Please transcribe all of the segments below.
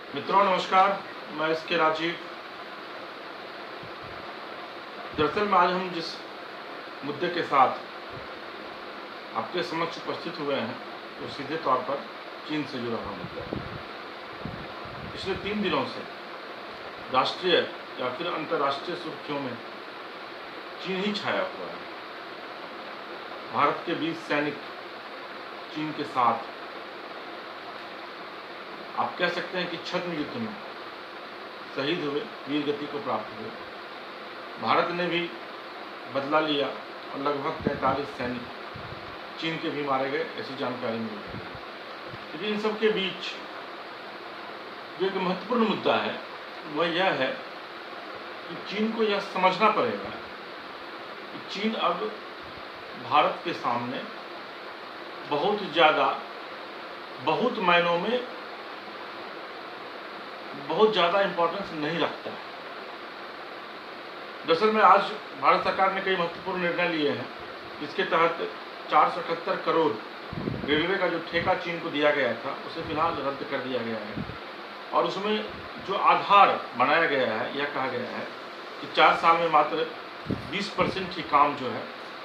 मित्रों नमस्कार, मैं इसके राजीव। दरअसल में आज हम जिस मुद्दे के साथ आपके समक्ष उपस्थित हुए हैं वो सीधे तौर पर चीन से जुड़ा हुआ मुद्दा है। पिछले 3 दिनों से राष्ट्रीय या फिर अंतर्राष्ट्रीय सुर्खियों में चीन ही छाया हुआ है। भारत के 20 सैनिक चीन के साथ आप कह सकते हैं कि छद्म युद्ध में शहीद हुए, वीर गति को प्राप्त हुए। भारत ने भी बदला लिया और लगभग 43 सैनिक चीन के भी मारे गए, ऐसी जानकारी मिल रही है। लेकिन इन सब के बीच जो एक महत्वपूर्ण मुद्दा है वह यह है कि चीन को यह समझना पड़ेगा कि चीन अब भारत के सामने बहुत ज़्यादा, बहुत मायनों में बहुत ज़्यादा इम्पोर्टेंस नहीं रखता है। दरअसल में आज भारत सरकार ने कई महत्वपूर्ण निर्णय लिए हैं जिसके तहत 478 करोड़ रेलवे का जो ठेका चीन को दिया गया था उसे फिलहाल रद्द कर दिया गया है। और उसमें जो आधार बनाया गया है, यह कहा गया है कि 4 साल में मात्र 20% ही काम जो है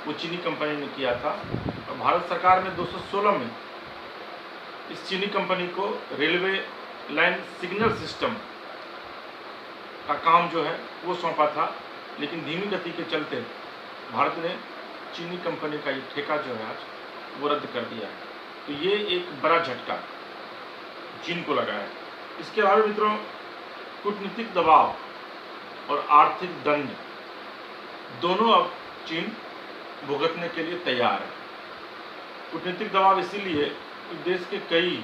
वो चीनी कंपनी ने किया था। और भारत सरकार ने 216 में इस चीनी कंपनी को रेलवे लाइन सिग्नल सिस्टम का काम जो है वो सौंपा था, लेकिन धीमी गति के चलते भारत ने चीनी कंपनी का ये ठेका जो है आज वो रद्द कर दिया है। तो ये एक बड़ा झटका चीन को लगा है। इसके अलावा मित्रों, कूटनीतिक दबाव और आर्थिक दंड दोनों अब चीन भुगतने के लिए तैयार है। कूटनीतिक दबाव इसीलिए कि देश के कई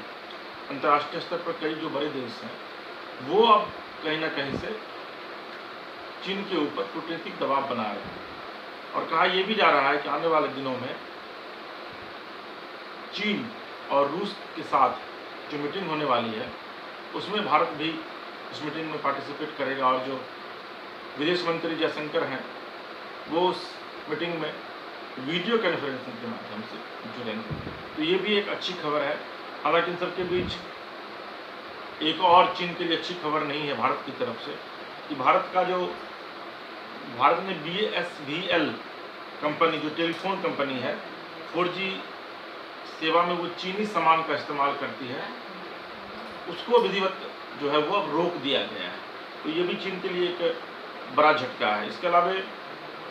अंतर्राष्ट्रीय स्तर पर कई जो बड़े देश हैं वो अब कहीं ना कहीं से चीन के ऊपर कूटनीतिक दबाव बना रहे हैं। और कहा यह भी जा रहा है कि आने वाले दिनों में चीन और रूस के साथ जो मीटिंग होने वाली है उसमें भारत भी उस मीटिंग में पार्टिसिपेट करेगा और जो विदेश मंत्री जयशंकर हैं वो उस मीटिंग में वीडियो कॉन्फ्रेंसिंग के माध्यम से जुड़ेंगे। तो ये भी एक अच्छी खबर है। हालांकि इन सबके बीच एक और चीन के लिए अच्छी खबर नहीं है भारत की तरफ से कि भारत ने BSVL कंपनी जो टेलीफोन कंपनी है 4G सेवा में वो चीनी सामान का इस्तेमाल करती है, उसको विधिवत जो है वो अब रोक दिया गया है। तो ये भी चीन के लिए एक बड़ा झटका है। इसके अलावा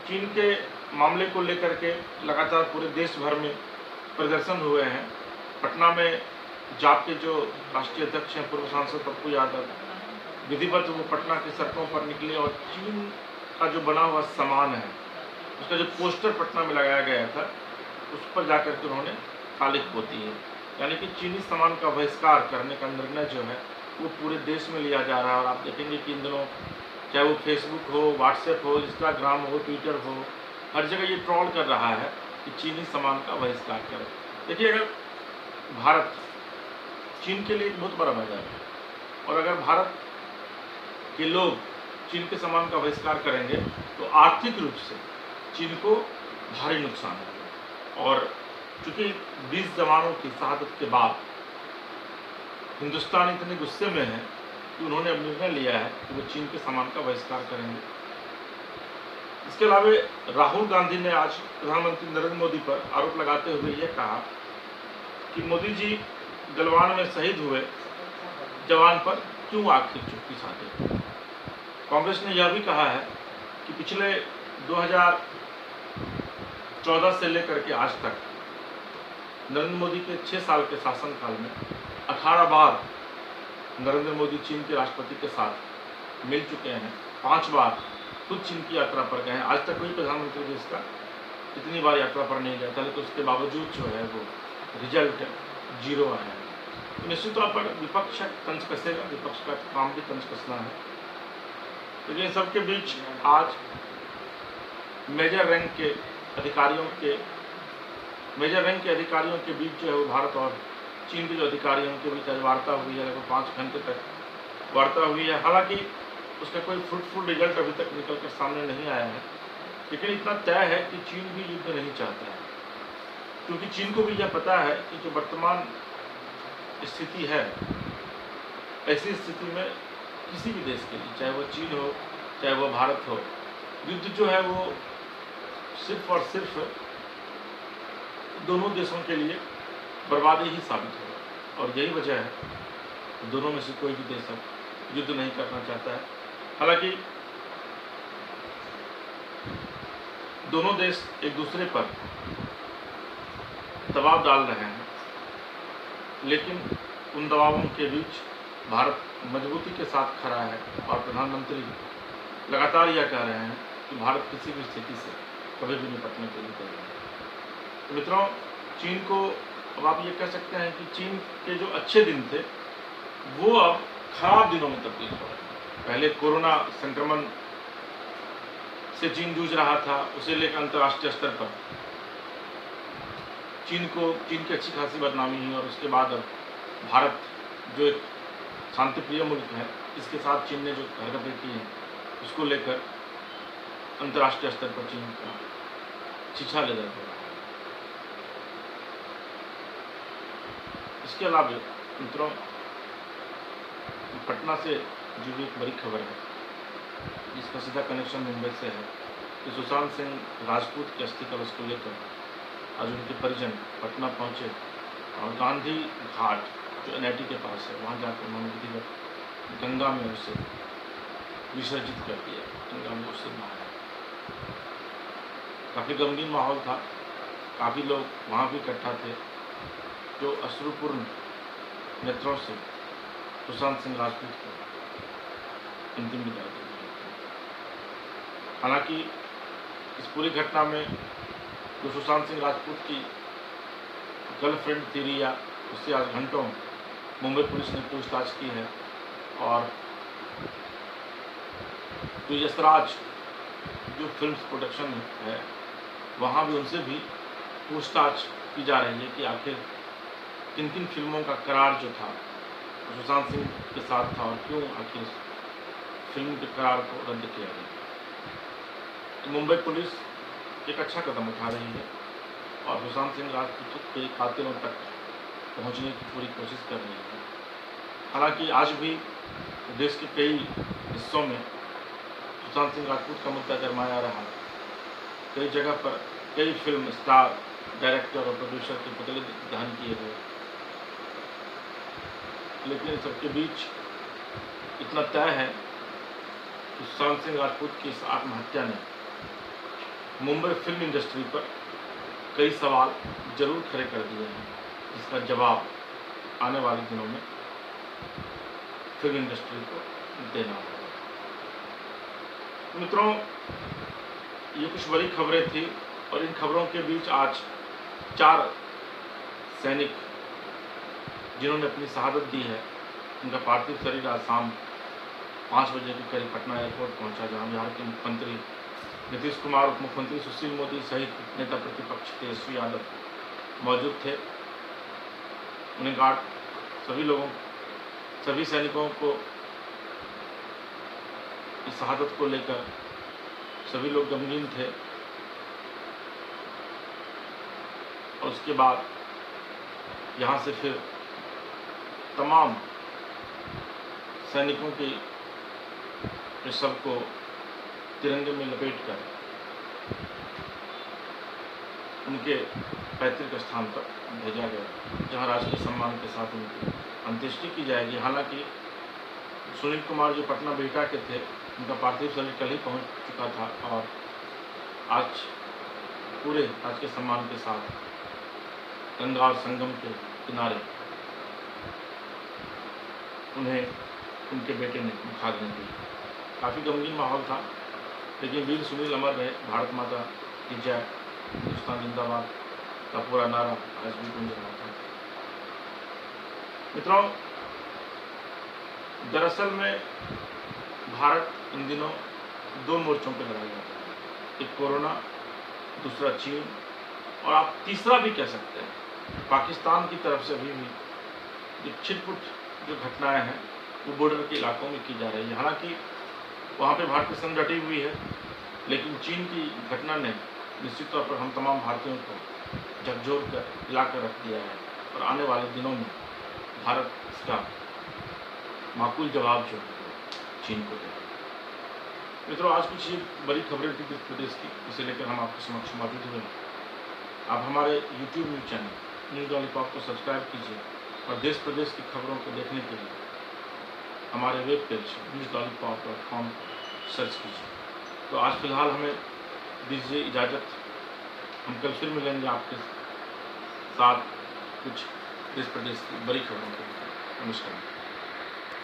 चीन के मामले को लेकर के लगातार पूरे देश भर में प्रदर्शन हुए हैं। पटना में जाप के जो राष्ट्रीय अध्यक्ष हैं पूर्व सांसद पप्पू यादव विधिवत वो पटना की सड़कों पर निकले और चीन का जो बना हुआ सामान है उसका जो पोस्टर पटना में लगाया गया था उस पर जाकर के उन्होंने कालिख पोती है। यानी कि चीनी सामान का बहिष्कार करने का निर्णय जो है वो पूरे देश में लिया जा रहा है। और आप देखेंगे कि इन दिनों चाहे वो फेसबुक हो, व्हाट्सएप हो, इंस्टाग्राम हो, ट्विटर हो, हर जगह ये ट्रोल कर रहा है कि चीनी सामान का बहिष्कार करें। देखिए, अगर भारत चीन के लिए एक बहुत बड़ा बाजार है और अगर भारत के लोग चीन के सामान का बहिष्कार करेंगे तो आर्थिक रूप से चीन को भारी नुकसान होगा। और चूंकि 20 जवानों की शहादत के बाद हिंदुस्तान इतने गुस्से में है कि उन्होंने अब निर्णय लिया है कि वो चीन के सामान का बहिष्कार करेंगे। इसके अलावा राहुल गांधी ने आज प्रधानमंत्री नरेंद्र मोदी पर आरोप लगाते हुए यह कहा कि मोदी जी गलवान में शहीद हुए जवान पर क्यों आखिर चुप्पी साधे। कांग्रेस ने यह भी कहा है कि पिछले 2014 से लेकर के आज तक नरेंद्र मोदी के 6 साल के शासनकाल में 18 बार नरेंद्र मोदी चीन के राष्ट्रपति के साथ मिल चुके हैं। 5 बार खुद चीन की यात्रा पर गए हैं। आज तक कोई प्रधानमंत्री देश का इतनी बार यात्रा पर नहीं गया था, लेकिन उसके बावजूद जो है वो रिजल्ट 0 आया है। तो निश्चित तौर पर विपक्ष तंज कसेगा, विपक्ष का काम भी तंज कसना है। लेकिन सबके बीच आज मेजर रैंक के अधिकारियों के बीच जो है वो भारत और चीन के जो अधिकारियों के बीच आज वार्ता हुई है, लगभग 5 घंटे तक वार्ता हुई है। हालांकि उसका कोई फ्रूटफुल रिजल्ट अभी तक निकल कर सामने नहीं आया है, लेकिन इतना तय है कि चीन भी युद्ध नहीं चाहता है, क्योंकि चीन को भी यह पता है कि जो वर्तमान स्थिति है ऐसी स्थिति में किसी भी देश के लिए, चाहे वो चीन हो चाहे वो भारत हो, युद्ध जो है वो सिर्फ और सिर्फ दोनों देशों के लिए बर्बादी ही साबित होगा। और यही वजह है दोनों में से कोई भी देश अब युद्ध नहीं करना चाहता है। हालांकि दोनों देश एक दूसरे पर दबाव डाल रहे हैं, लेकिन उन दबावों के बीच भारत मजबूती के साथ खड़ा है और प्रधानमंत्री लगातार यह कह रहे हैं कि भारत किसी भी स्थिति से कभी भी निपटने के लिए तैयार है। तो मित्रों, चीन को अब आप ये कह सकते हैं कि चीन के जो अच्छे दिन थे वो अब खराब दिनों में तब्दील हो रहे हैं। पहले कोरोना संक्रमण से चीन जूझ रहा था, उसे लेकर अंतर्राष्ट्रीय स्तर पर चीन की अच्छी खासी बदनामी हुई, और उसके बाद अब भारत जो एक शांतिप्रिय मुल्क है, इसके साथ चीन ने जो हरकतें की हैं उसको लेकर अंतर्राष्ट्रीय स्तर पर चीन का शिक्षा ले जाता है। इसके अलावा मित्रों, पटना से जुड़ी एक बड़ी खबर है, इसका सीधा कनेक्शन मुंबई से है कि सुशांत सिंह राजपूत के अस्थि कलश को लेकर आज उनके परिजन पटना पहुंचे और गांधी घाट जो NIT के पास है वहां जाकर उन्होंने विधिवत गंगा में उसे विसर्जित कर दिया, गंगा में उससे नहाया। काफ़ी गमगीन माहौल था, काफ़ी लोग वहाँ भी इकट्ठा थे जो अश्रुपूर्ण नेत्रों से सुशांत सिंह राजपूत को अंतिम विदाई दे रहे थे। हालांकि इस पूरी घटना में जो सुशांत सिंह राजपूत की गर्लफ्रेंड थी रिया, उससे आज घंटों मुंबई पुलिस ने पूछताछ की है, और जो यशराज जो फिल्म प्रोडक्शन है वहाँ भी उनसे भी पूछताछ की जा रही है कि आखिर किन किन फिल्मों का करार जो था सुशांत सिंह के साथ था और क्यों आखिर फिल्म के करार को रद्द किया गया। तो मुंबई पुलिस एक अच्छा कदम उठा रही है और सुशांत सिंह राजपूत के कातिलों तक पहुंचने की पूरी कोशिश कर रही है। हालांकि आज भी देश के कई हिस्सों में सुशांत सिंह राजपूत का मुद्दा गरमाया रहा। कई जगह पर कई फिल्म स्टार, डायरेक्टर और प्रोड्यूसर के पुतले दहन किए गए, लेकिन इन सबके बीच इतना तय है कि सुशांत सिंह राजपूत की इस आत्महत्या ने मुंबई फिल्म इंडस्ट्री पर कई सवाल जरूर खड़े कर दिए हैं, जिसका जवाब आने वाले दिनों में फिल्म इंडस्ट्री को देना होगा। मित्रों, ये कुछ बड़ी खबरें थी और इन खबरों के बीच आज 4 सैनिक जिन्होंने अपनी शहादत दी है, उनका पार्थिव शरीर आज शाम 5 बजे के करीब पटना एयरपोर्ट पहुंचा, जहां बिहार के मुख्यमंत्री नीतीश कुमार, उप मुख्यमंत्री सुशील मोदी सहित नेता प्रतिपक्ष तेजस्वी यादव मौजूद थे। उन्हें गार्ड सभी सैनिकों को इस शहादत को लेकर सभी लोग गमगीन थे, और उसके बाद यहाँ से फिर तमाम सैनिकों की शव को तिरंगे में लपेटकर उनके पैतृक स्थान पर भेजा गया, जहां राजकीय सम्मान के साथ उनकी अंत्येष्टि की जाएगी। हालांकि सुनील कुमार जो पटना बिहटा के थे, उनका पार्थिव शरीर कल ही पहुंच चुका था और आज पूरे राजकीय सम्मान के साथ गंगा और संगम के किनारे उन्हें उनके बेटे ने मुखाग्नि दी। काफ़ी गमगीन माहौल था, लेकिन वीर सुनील अमर रहे, भारत माता की जय, हिंदुस्तान जिंदाबाद का पूरा नारा आज भी गूंज रहा था। मित्रों, दरअसल में भारत इन दिनों 2 मोर्चों पर लड़ाई कर रहा है, एक कोरोना, दूसरा चीन, और आप तीसरा भी कह सकते हैं पाकिस्तान की तरफ से भी जो छिटपुट जो घटनाएं हैं वो बॉर्डर के इलाकों में की जा रही है। हालांकि वहाँ पे भारतीय सेना डटी हुई है, लेकिन चीन की घटना ने निश्चित तौर पर हम तमाम भारतीयों को झकझोर कर हिला कर रख दिया है, और आने वाले दिनों में भारत इसका माकूल जवाब जो है चीन को देगा। मित्रों, आज कुछ ये बड़ी खबरें थी देश प्रदेश की, इसे लेकर हम आपके समक्ष मौजूद हुए। आप हमारे YouTube news channel news lollipop को सब्सक्राइब कीजिए और देश प्रदेश की खबरों को देखने के लिए हमारे वेब पेज newslollipop.com सर्च कीजिए। तो आज फिलहाल हमें दीजिए इजाज़त, हम कल फिर मिलेंगे आपके साथ कुछ देश प्रदेश की बड़ी खबरों के। नमस्कार।